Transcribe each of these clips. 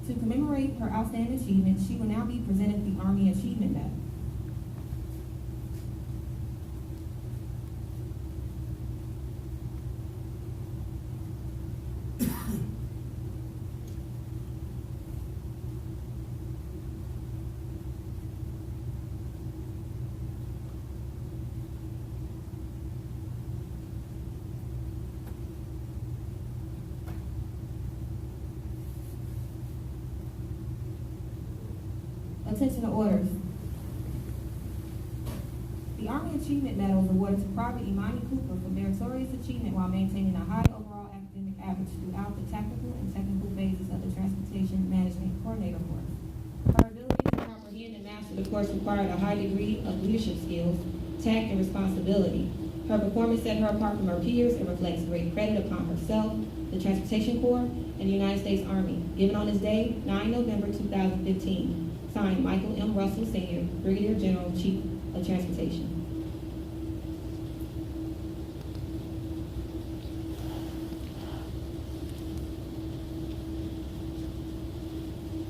To commemorate her outstanding achievements, she will now be presented the Army Achievement Medal. Attention to orders. The Army Achievement Medal is awarded to Private Imani Cooper for meritorious achievement while maintaining a high overall academic average throughout the tactical and technical phases of the Transportation Management Coordinator course. Her ability to comprehend and master the course required a high degree of leadership skills, tact, and responsibility. Her performance set her apart from her peers and reflects great credit upon herself, the Transportation Corps, and the United States Army. Given on this day, 9 November 2015. Signed, Michael M. Russell, Sr., Brigadier General, Chief of Transportation.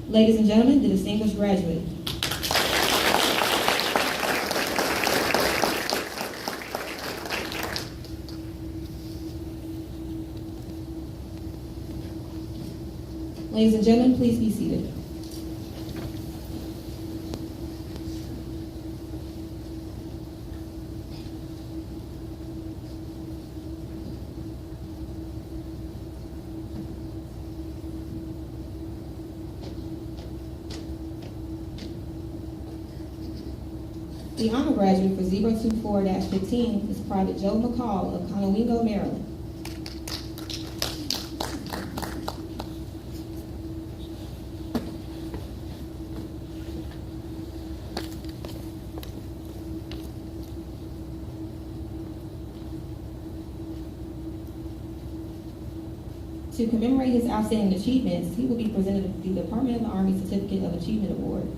Ladies and gentlemen, the distinguished graduate. Ladies and gentlemen, please be seated. The honor graduate for 024-15 is Private Joe McCall of Conowingo, Maryland. To commemorate his outstanding achievements, he will be presented the Department of the Army Certificate of Achievement Award.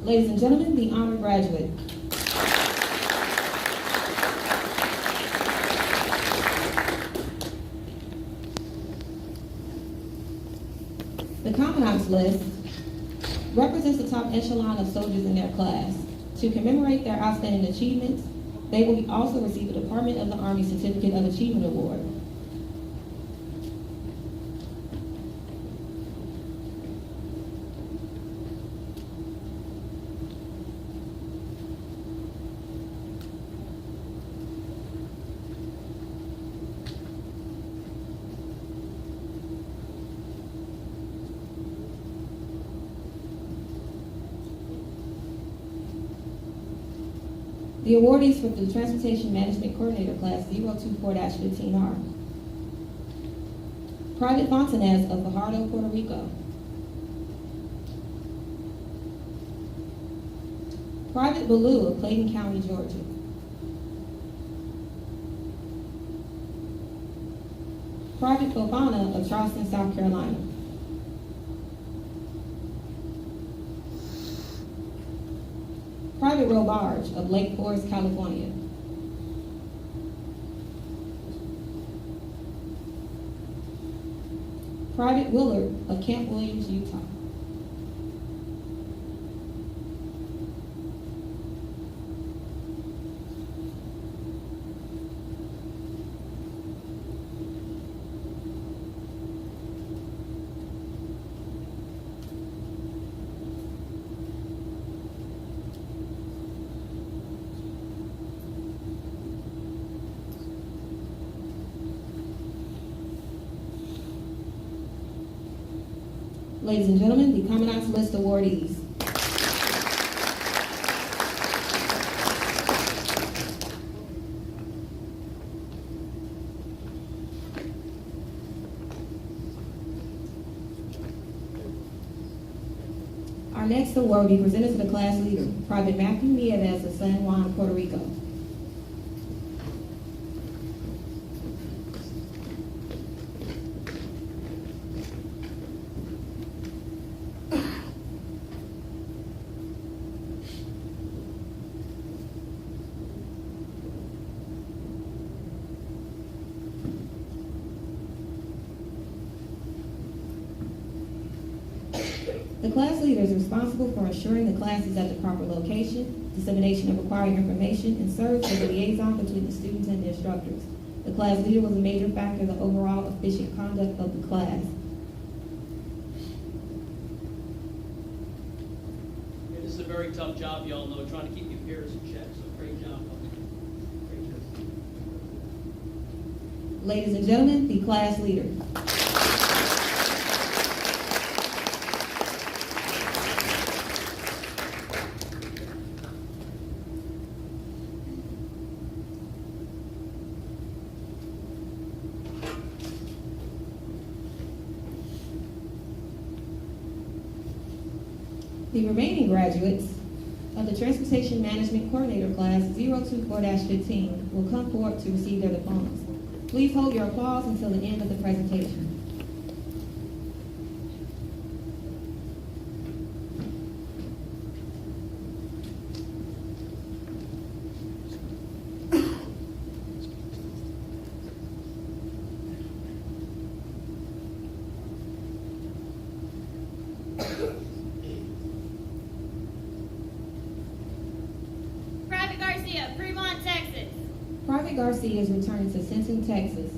Ladies and gentlemen, the honor graduate. The Commandant's list represents the top echelon of soldiers in their class. To commemorate their outstanding achievements, they will also receive a Department of the Army Certificate of Achievement Award. The awardees for the Transportation Management Coordinator Class 024-15 are Private Fontanez of Fajardo, Puerto Rico. Private Ballou of Clayton County, Georgia. Private Fofana of Charleston, South Carolina. Private Robarge of Lake Forest, California. Private Willard of Camp Williams, Utah. Ladies and gentlemen, the Commandant's List awardees. Our next award will be presented to the class leader, Private Matthew Nieves of San Juan, Puerto Rico. The class leader is responsible for ensuring the class is at the proper location, dissemination of required information, and serves as a liaison between the students and the instructors. The class leader was a major factor in the overall efficient conduct of the class. Yeah, this is a very tough job, y'all know, trying to keep your peers in check, so great job. Great job. Ladies and gentlemen, the class leader. The remaining graduates of the Transportation Management Coordinator Class 024-15 will come forward to receive their diplomas. Please hold your applause until the end of the presentation. Private Garcia, Fremont, Texas. Private Garcia is returning to Sinton, Texas.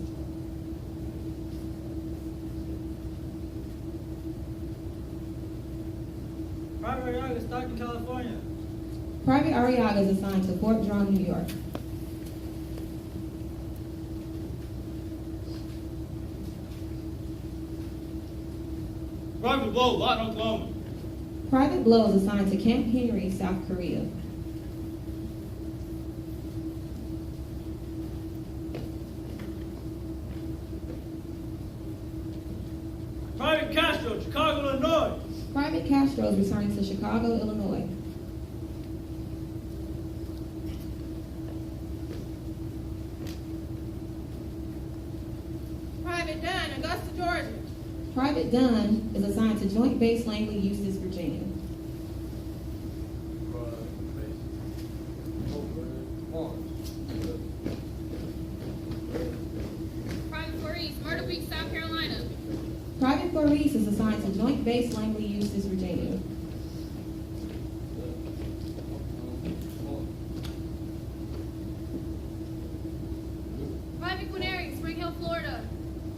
Private Arriaga, Stockton, California. Private Arriaga is assigned to Fort Drum, New York. Private Blow, Lawton, Oklahoma. Private Blow is assigned to Camp Henry, South Korea. Private Castro, Chicago, Illinois. Private Castro is returning to Chicago, Illinois. Private Dunn, Augusta, Georgia. Private Dunn is assigned to Joint Base Langley, Eustis, Virginia. Private Maurice, Myrtle Beach, South Carolina. Private Maurice is assigned to Joint Base Langley, Eustis, Virginia. Private Quinary, Spring Hill, Florida.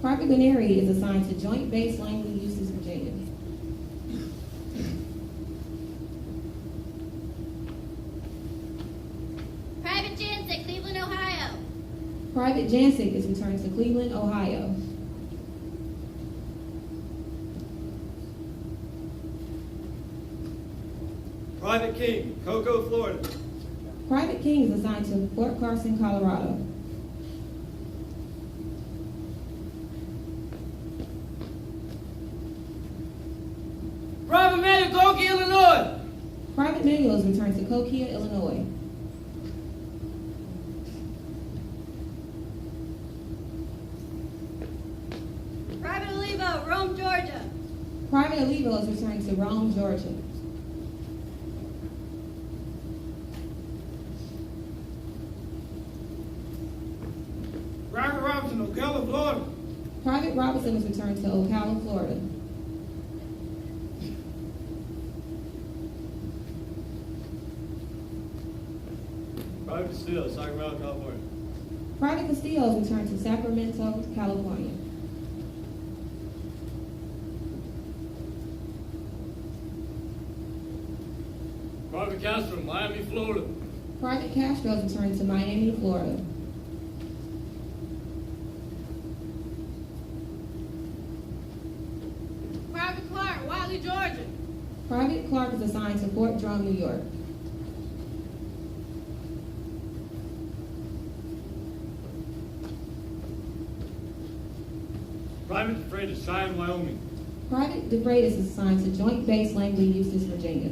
Private Guarneri is assigned to Joint Base Langley, Eustis, Virginia. Private Jansick, Cleveland, Ohio. Private Jancic is returned to Cleveland, Ohio. Private King, Cocoa, Florida. Private King is assigned to Fort Carson, Colorado. Private Manicoki, Illinois. Private Manuel is returned to Coquia, Illinois. Private Olivo, Rome, Georgia. Private Olivo is returned to Rome, Georgia. Private Robinson, Ocala, Florida. Private Robinson is returned to Ocala, Florida. Private Castillo, Sacramento, California. Private Castillo is returned to Sacramento, California. Private Castro, Miami, Florida. Private Castro is returned to Miami, Florida. Private Clark, Wiley, Georgia. Private Clark is assigned to Fort Drum, New York. Private Freitas, Cheyenne, Wyoming. Private DeFreitas is assigned to Joint Base Langley, Eustis, Virginia.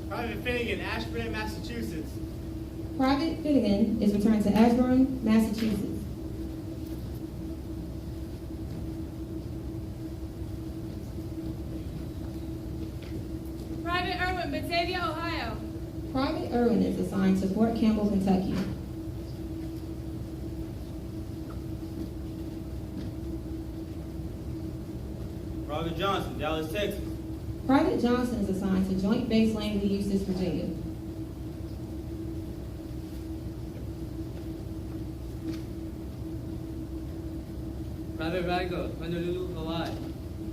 Private Finnegan, Ashburn, Massachusetts. Private Finnegan is returned to Ashburn, Massachusetts. Private Irwin, Batavia, Ohio. Private Irwin is assigned to Fort Campbell, Kentucky. Private Johnson, Dallas, Texas. Private Johnson is assigned to Joint Base Langley, Eustis, Virginia. Private Ranga, Honolulu, Hawaii.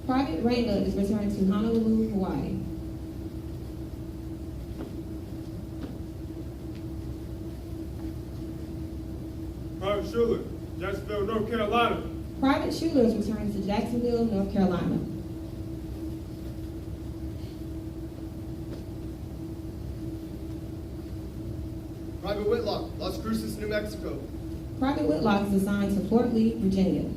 Private Ranga is returned to Honolulu, Hawaii. Private Schuler, Jacksonville, North Carolina. Private Schuler is returned to Jacksonville, North Carolina. Private Whitlock, Las Cruces, New Mexico. Private Whitlock is assigned to Fort Lee, Virginia.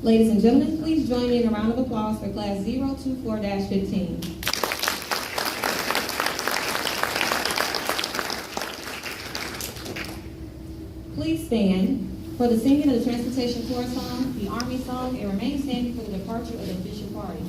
Ladies and gentlemen, please join me in a round of applause for Class 024-15. Please stand for the singing of the Transportation Corps song, the Army song, and remain standing for the departure of the official party.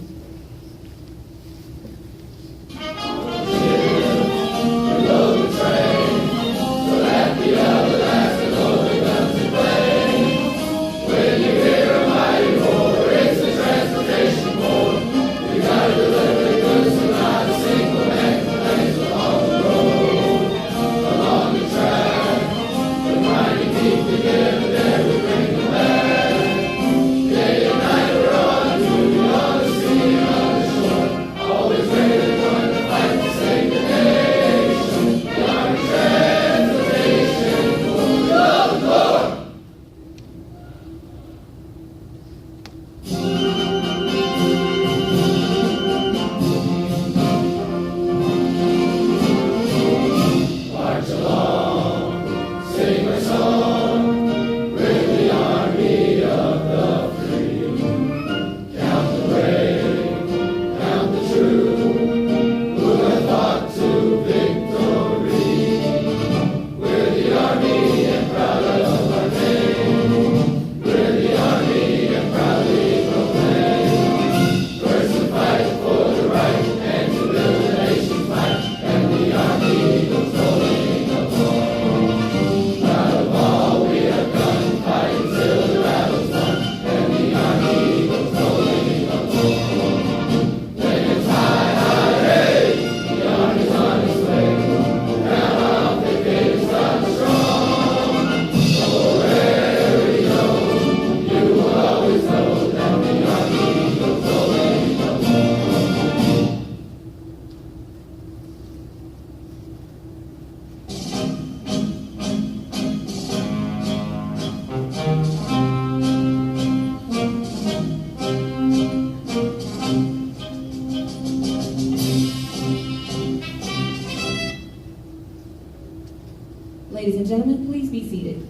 Ladies and gentlemen, please be seated.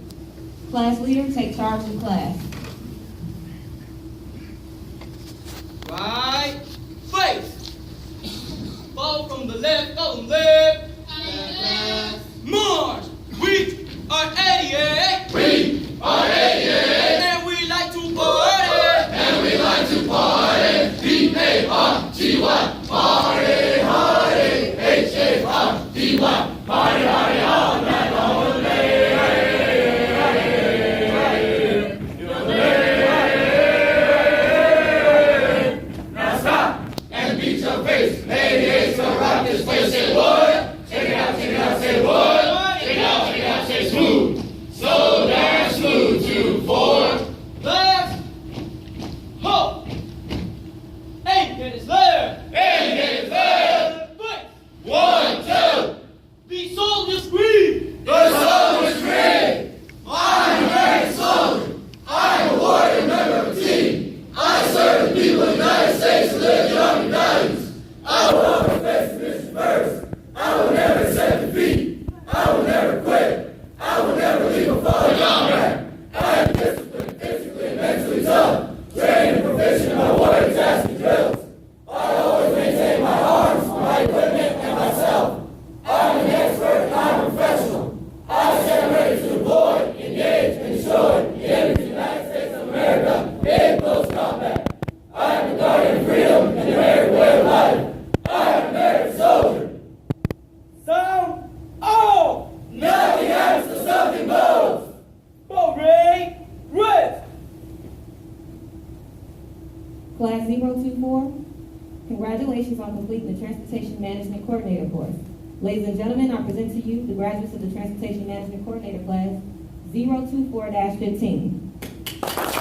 Class leader, take charge of the class. Right face. Fall from the left, go left. March. We are 88. We are 88. And we like to party. And we like to party. P-A-R-T-Y. Party, party. H-A-R-T-Y. Party, party, all night long. Class 024, congratulations on completing the Transportation Management Coordinator course. Ladies and gentlemen, I present to you the graduates of the Transportation Management Coordinator class 024-15.